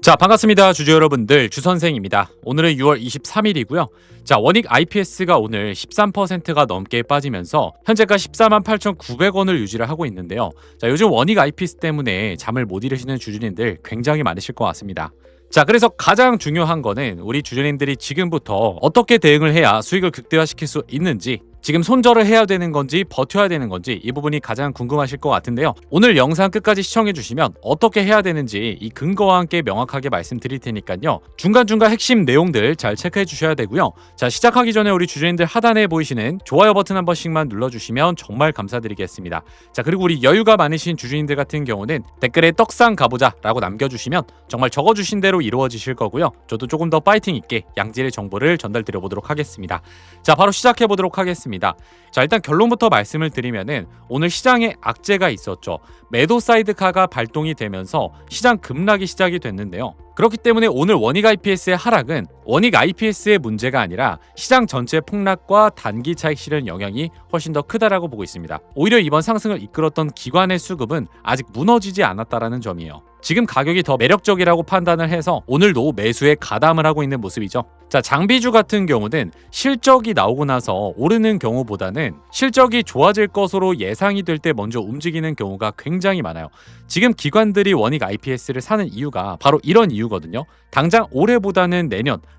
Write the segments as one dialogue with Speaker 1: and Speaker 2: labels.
Speaker 1: 자, 반갑습니다. 주주 여러분들, 주선생입니다. 오늘은 6월 23일이고요. 자, 원익 IPS가 오늘 13%가 넘게 빠지면서 현재가 14만 8,900원을 유지를 하고 있는데요. 자, 요즘 원익 IPS 때문에 잠을 못 이루시는 주주님들 굉장히 많으실 것 같습니다. 자, 그래서 가장 중요한 거는 우리 주주님들이 지금부터 어떻게 대응을 해야 수익을 극대화시킬 수 있는지, 지금 손절을 해야 되는 건지 버텨야 되는 건지 이 부분이 가장 궁금하실 것 같은데요. 오늘 영상 끝까지 시청해 주시면 어떻게 해야 되는지 이 근거와 함께 명확하게 말씀드릴 테니까요. 중간중간 핵심 내용들 잘 체크해 주셔야 되고요. 자, 시작하기 전에 우리 주주님들 하단에 보이시는 좋아요 버튼 한 번씩만 눌러주시면 정말 감사드리겠습니다. 자, 그리고 우리 여유가 많으신 주주님들 같은 경우는 댓글에 떡상 가보자 라고 남겨주시면 정말 적어주신 대로 이루어지실 거고요. 저도 조금 더 파이팅 있게 양질의 정보를 전달 드려보도록 하겠습니다. 자, 바로 시작해 보도록 하겠습니다. 자, 일단 결론부터 말씀을 드리면은 오늘 시장에 악재가 있었죠. 매도 사이드카가 발동이 되면서 시장 급락이 시작이 됐는데요. 그렇기 때문에 오늘 원익 IPS의 하락은 원익 IPS의 문제가 아니라 시장 전체 폭락과 단기 차익 실현 영향이 훨씬 더 크다라고 보고 있습니다. 오히려 이번 상승을 이끌었던 기관의 수급은 아직 무너지지 않았다라는 점이에요. 지금 가격이 더 매력적이라고 판단을 해서 오늘도 매수에 가담을 하고 있는 모습이죠. 자, 장비주 같은 경우는 실적이 나오고 나서 오르는 경우보다는 실적이 좋아질 것으로 예상이 될 때 먼저 움직이는 경우가 굉장히 많아요. 지금 기관들이 원익 IPS를 사는 이유가 바로 이런 이유거든요. 당장 올해보다는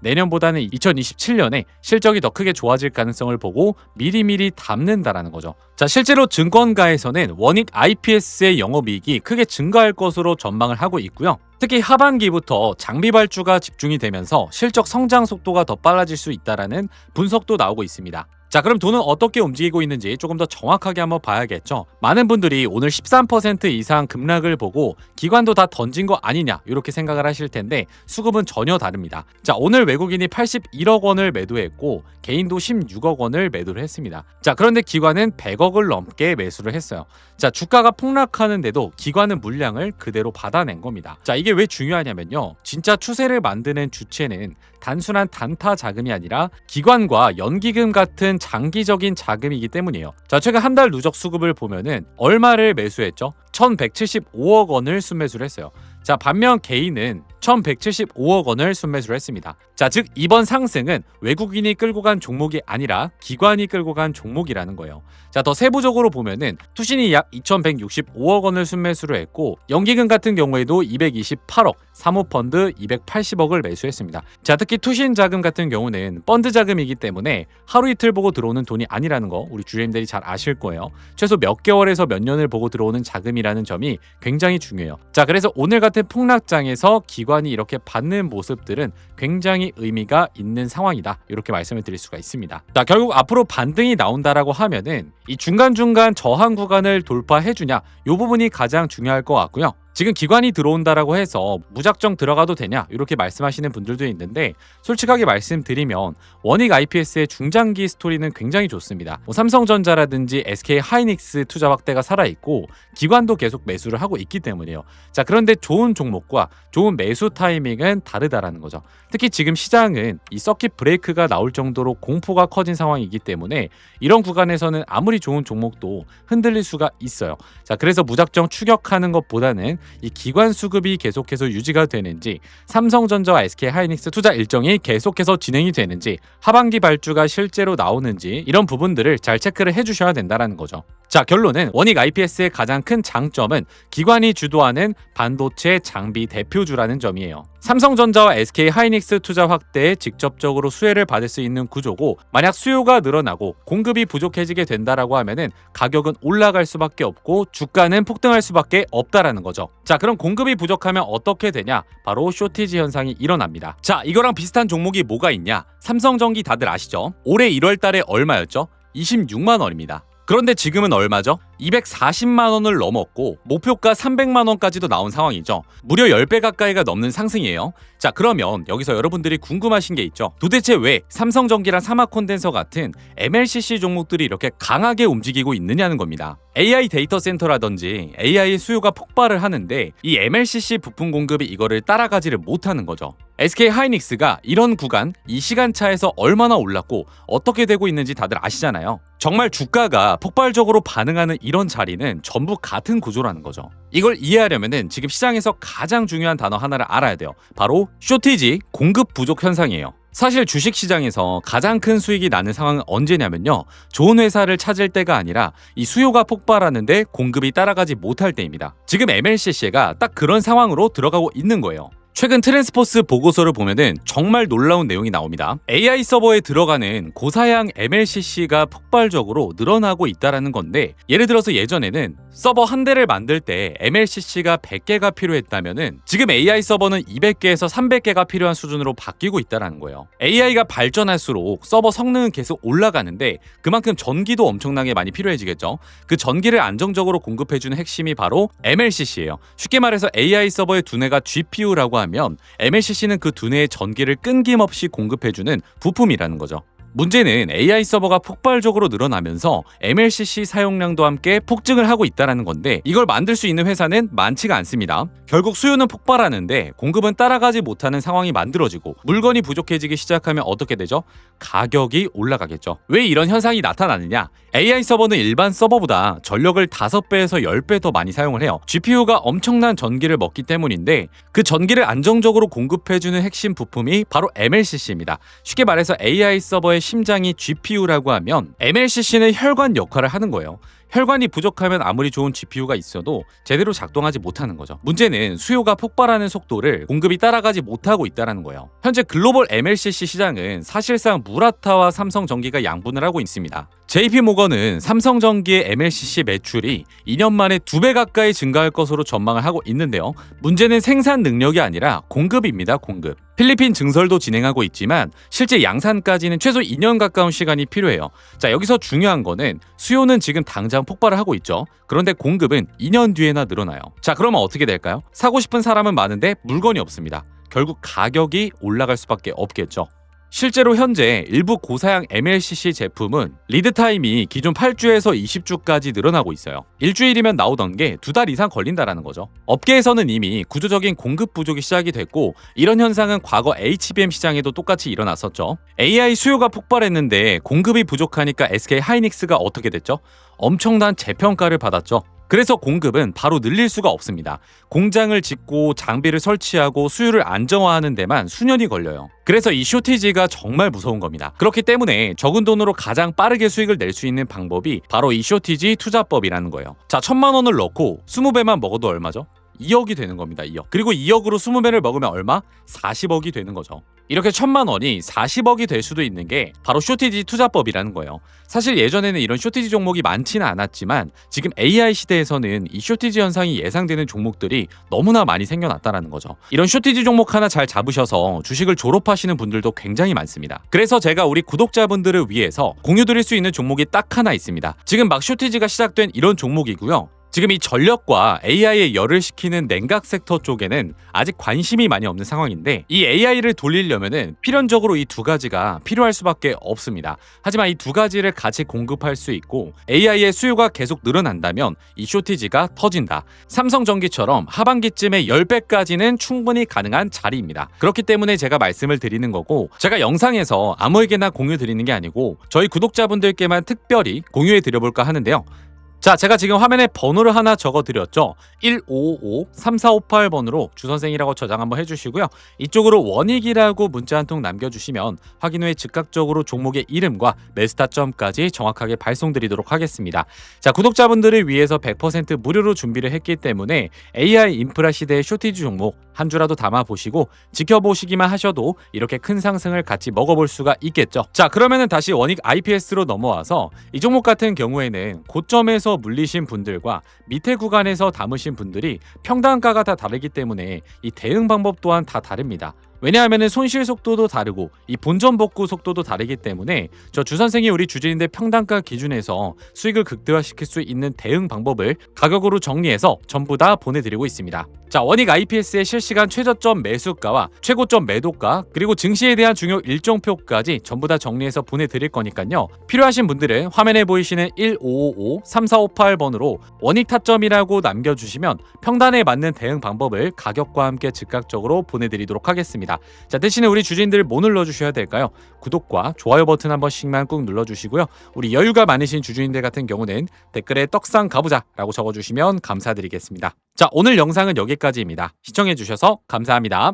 Speaker 1: 내년보다는 2027년에 실적이 더 크게 좋아질 가능성을 보고 미리미리 담는다라는 거죠. 자, 실제로 증권가에서는 원익 IPS의 영업이익이 크게 증가할 것으로 전망을 하고 있고요. 특히 하반기부터 장비 발주가 집중이 되면서 실적 성장 속도가 더 빨라질 수 있다라는 분석도 나오고 있습니다. 자, 그럼 돈은 어떻게 움직이고 있는지 조금 더 정확하게 한번 봐야겠죠. 많은 분들이 오늘 13% 이상 급락을 보고 기관도 다 던진 거 아니냐 이렇게 생각을 하실 텐데 수급은 전혀 다릅니다. 자, 오늘 외국인이 81억 원을 매도했고 개인도 16억 원을 매도를 했습니다. 자, 그런데 기관은 100억을 넘게 매수를 했어요. 자, 주가가 폭락하는데도 기관은 물량을 그대로 받아낸 겁니다. 자, 이게 왜 중요하냐면요. 진짜 추세를 만드는 주체는 단순한 단타 자금이 아니라 기관과 연기금 같은 장기적인 자금이기 때문이에요. 자, 최근 한 달 누적 수급을 보면은 얼마를 매수했죠? 1,175억 원을 순매수를 했어요. 자, 반면 개인은 1,175억 원을 순매수를 했습니다. 자, 즉 이번 상승은 외국인이 끌고 간 종목이 아니라 기관이 끌고 간 종목이라는 거예요. 자, 더 세부적으로 보면은 투신이 약 2,165억 원을 순매수를 했고 연기금 같은 경우에도 228억, 사모펀드 280억을 매수했습니다. 자, 특히 투신 자금 같은 경우는 펀드 자금이기 때문에 하루 이틀 보고 들어오는 돈이 아니라는 거 우리 주주님들이 잘 아실 거예요. 최소 몇 개월에서 몇 년을 보고 들어오는 자금이라는 점이 굉장히 중요해요. 자, 그래서 오늘 같은 폭락장에서 기관이 이렇게 받는 모습들은 굉장히 의미가 있는 상황이다. 이렇게 말씀을 드릴 수가 있습니다. 자, 결국 앞으로 반등이 나온다라고 하면은 이 중간중간 저항 구간을 돌파해주냐 이 부분이 가장 중요할 것 같고요. 지금 기관이 들어온다라고 해서 무작정 들어가도 되냐 이렇게 말씀하시는 분들도 있는데 솔직하게 말씀드리면 원익 IPS의 중장기 스토리는 굉장히 좋습니다. 삼성전자라든지 SK 하이닉스 투자 확대가 살아있고 기관도 계속 매수를 하고 있기 때문이에요. 자, 그런데 좋은 종목과 좋은 매수 타이밍은 다르다라는 거죠. 특히 지금 시장은 이 서킷 브레이크가 나올 정도로 공포가 커진 상황이기 때문에 이런 구간에서는 아무리 좋은 종목도 흔들릴 수가 있어요. 자, 그래서 무작정 추격하는 것보다는 이 기관 수급이 계속해서 유지가 되는지 삼성전자와 SK 하이닉스 투자 일정이 계속해서 진행이 되는지 하반기 발주가 실제로 나오는지 이런 부분들을 잘 체크를 해주셔야 된다는 거죠. 자, 결론은 원익 IPS의 가장 큰 장점은 기관이 주도하는 반도체 장비 대표주라는 점이에요. 삼성전자와 SK 하이닉스 투자 확대에 직접적으로 수혜를 받을 수 있는 구조고 만약 수요가 늘어나고 공급이 부족해지게 된다라고 하면은 가격은 올라갈 수밖에 없고 주가는 폭등할 수밖에 없다라는 거죠. 자, 그럼 공급이 부족하면 어떻게 되냐? 바로 쇼티지 현상이 일어납니다. 자, 이거랑 비슷한 종목이 뭐가 있냐? 삼성전기 다들 아시죠? 올해 1월 달에 얼마였죠? 26만 원입니다. 그런데 지금은 얼마죠? 240만 원을 넘었고 목표가 300만 원까지도 나온 상황이죠. 무려 10배 가까이가 넘는 상승이에요. 자, 그러면 여기서 여러분들이 궁금하신 게 있죠. 도대체 왜 삼성전기랑 사마콘덴서 같은 MLCC 종목들이 이렇게 강하게 움직이고 있느냐는 겁니다. AI 데이터 센터라든지 AI의 수요가 폭발을 하는데 이 MLCC 부품 공급이 이거를 따라가지를 못하는 거죠. SK 하이닉스가 이런 구간, 이 시간차에서 얼마나 올랐고 어떻게 되고 있는지 다들 아시잖아요. 정말 주가가 폭발적으로 반응하는 이런 자리는 전부 같은 구조라는 거죠. 이걸 이해하려면은 지금 시장에서 가장 중요한 단어 하나를 알아야 돼요. 바로 쇼티지, 공급 부족 현상이에요. 사실 주식시장에서 가장 큰 수익이 나는 상황은 언제냐면요, 좋은 회사를 찾을 때가 아니라 이 수요가 폭발하는데 공급이 따라가지 못할 때입니다. 지금 MLCC가 딱 그런 상황으로 들어가고 있는 거예요. 최근 트랜스포스 보고서를 보면은 정말 놀라운 내용이 나옵니다. AI 서버에 들어가는 고사양 MLCC가 폭발적으로 늘어나고 있다라는 건데, 예를 들어서 예전에는 서버 한 대를 만들 때 MLCC가 100개가 필요했다면은 지금 AI 서버는 200개에서 300개가 필요한 수준으로 바뀌고 있다라는 거예요. AI가 발전할수록 서버 성능은 계속 올라가는데 그만큼 전기도 엄청나게 많이 필요해지겠죠. 그 전기를 안정적으로 공급해주는 핵심이 바로 MLCC예요. 쉽게 말해서 AI 서버의 두뇌가 GPU라고 하면 MLCC는 그 두뇌의 전기를 끊김없이 공급해주는 부품이라는 거죠. 문제는 AI 서버가 폭발적으로 늘어나면서 MLCC 사용량도 함께 폭증을 하고 있다는 건데, 이걸 만들 수 있는 회사는 많지가 않습니다. 결국 수요는 폭발하는데 공급은 따라가지 못하는 상황이 만들어지고 물건이 부족해지기 시작하면 어떻게 되죠? 가격이 올라가겠죠. 왜 이런 현상이 나타나느냐? AI 서버는 일반 서버보다 전력을 5배에서 10배 더 많이 사용을 해요. GPU가 엄청난 전기를 먹기 때문인데 그 전기를 안정적으로 공급해주는 핵심 부품이 바로 MLCC입니다. 쉽게 말해서 AI 서버의 심장이 GPU라고 하면 MLCC는 혈관 역할을 하는 거예요. 혈관이 부족하면 아무리 좋은 GPU가 있어도 제대로 작동하지 못하는 거죠. 문제는 수요가 폭발하는 속도를 공급이 따라가지 못하고 있다는 거예요. 현재 글로벌 MLCC 시장은 사실상 무라타와 삼성전기가 양분을 하고 있습니다. JP모건은 삼성전기의 MLCC 매출이 2년 만에 2배 가까이 증가할 것으로 전망을 하고 있는데요. 문제는 생산 능력이 아니라 공급입니다. 공급. 필리핀 증설도 진행하고 있지만 실제 양산까지는 최소 2년 가까운 시간이 필요해요. 자, 여기서 중요한 거는 수요는 지금 당장 폭발을 하고 있죠. 그런데 공급은 2년 뒤에나 늘어나요. 자, 그러면 어떻게 될까요? 사고 싶은 사람은 많은데 물건이 없습니다. 결국 가격이 올라갈 수밖에 없겠죠. 실제로 현재 일부 고사양 MLCC 제품은 리드타임이 기존 8주에서 20주까지 늘어나고 있어요. 일주일이면 나오던 게 2달 이상 걸린다라는 거죠. 업계에서는 이미 구조적인 공급 부족이 시작이 됐고, 이런 현상은 과거 HBM 시장에도 똑같이 일어났었죠. AI 수요가 폭발했는데 공급이 부족하니까 SK 하이닉스가 어떻게 됐죠? 엄청난 재평가를 받았죠. 그래서 공급은 바로 늘릴 수가 없습니다. 공장을 짓고 장비를 설치하고 수요를 안정화하는 데만 수년이 걸려요. 그래서 이 쇼티지가 정말 무서운 겁니다. 그렇기 때문에 적은 돈으로 가장 빠르게 수익을 낼 수 있는 방법이 바로 이 쇼티지 투자법이라는 거예요. 자, 1,000만 원을 넣고 20배만 먹어도 얼마죠? 2억이 되는 겁니다. 2억. 그리고 2억으로 20배를 먹으면 얼마? 40억이 되는 거죠. 이렇게 1,000만 원이 40억이 될 수도 있는 게 바로 쇼티지 투자법이라는 거예요. 사실 예전에는 이런 쇼티지 종목이 많지는 않았지만 지금 AI 시대에서는 이 쇼티지 현상이 예상되는 종목들이 너무나 많이 생겨났다는 거죠. 이런 쇼티지 종목 하나 잘 잡으셔서 주식을 졸업하시는 분들도 굉장히 많습니다. 그래서 제가 우리 구독자분들을 위해서 공유드릴 수 있는 종목이 딱 하나 있습니다. 지금 막 쇼티지가 시작된 이런 종목이고요. 지금 이 전력과 AI에 열을 식히는 냉각 섹터 쪽에는 아직 관심이 많이 없는 상황인데, 이 AI를 돌리려면은 필연적으로 이 두 가지가 필요할 수밖에 없습니다. 하지만 이 두 가지를 같이 공급할 수 있고 AI의 수요가 계속 늘어난다면 이 쇼티지가 터진다. 삼성전기처럼 하반기쯤에 10배까지는 충분히 가능한 자리입니다. 그렇기 때문에 제가 말씀을 드리는 거고, 제가 영상에서 아무에게나 공유 드리는 게 아니고 저희 구독자분들께만 특별히 공유해 드려볼까 하는데요. 자, 제가 지금 화면에 번호를 하나 적어드렸죠. 1555-3458번으로 주선생이라고 저장 한번 해주시고요. 이쪽으로 원익이라고 문자 한 통 남겨주시면 확인 후에 즉각적으로 종목의 이름과 매수타점까지 정확하게 발송드리도록 하겠습니다. 자, 구독자분들을 위해서 100% 무료로 준비를 했기 때문에 AI 인프라 시대의 쇼티지 종목 한 주라도 담아보시고 지켜보시기만 하셔도 이렇게 큰 상승을 같이 먹어볼 수가 있겠죠. 자, 그러면은 다시 원익 IPS로 넘어와서 이 종목 같은 경우에는 고점에서 물리신 분들과 밑에 구간에서 담으신 분들이 평단가가 다 다르기 때문에 이 대응 방법 또한 다 다릅니다. 왜냐하면 손실 속도도 다르고 이 본전 복구 속도도 다르기 때문에 저 주선생이 우리 주주인들 평단가 기준에서 수익을 극대화시킬 수 있는 대응 방법을 가격으로 정리해서 전부 다 보내드리고 있습니다. 자, 원익 IPS의 실시간 최저점 매수가와 최고점 매도가, 그리고 증시에 대한 중요 일정표까지 전부 다 정리해서 보내드릴 거니까요. 필요하신 분들은 화면에 보이시는 1555-3458번으로 원익 타점이라고 남겨주시면 평단에 맞는 대응 방법을 가격과 함께 즉각적으로 보내드리도록 하겠습니다. 있습니다. 자, 대신에 우리 주주님들 뭐 눌러주셔야 될까요? 구독과 좋아요 버튼 한 번씩만 꾹 눌러주시고요. 우리 여유가 많으신 주주님들 같은 경우는 댓글에 떡상 가보자 라고 적어주시면 감사드리겠습니다. 자, 오늘 영상은 여기까지입니다. 시청해주셔서 감사합니다.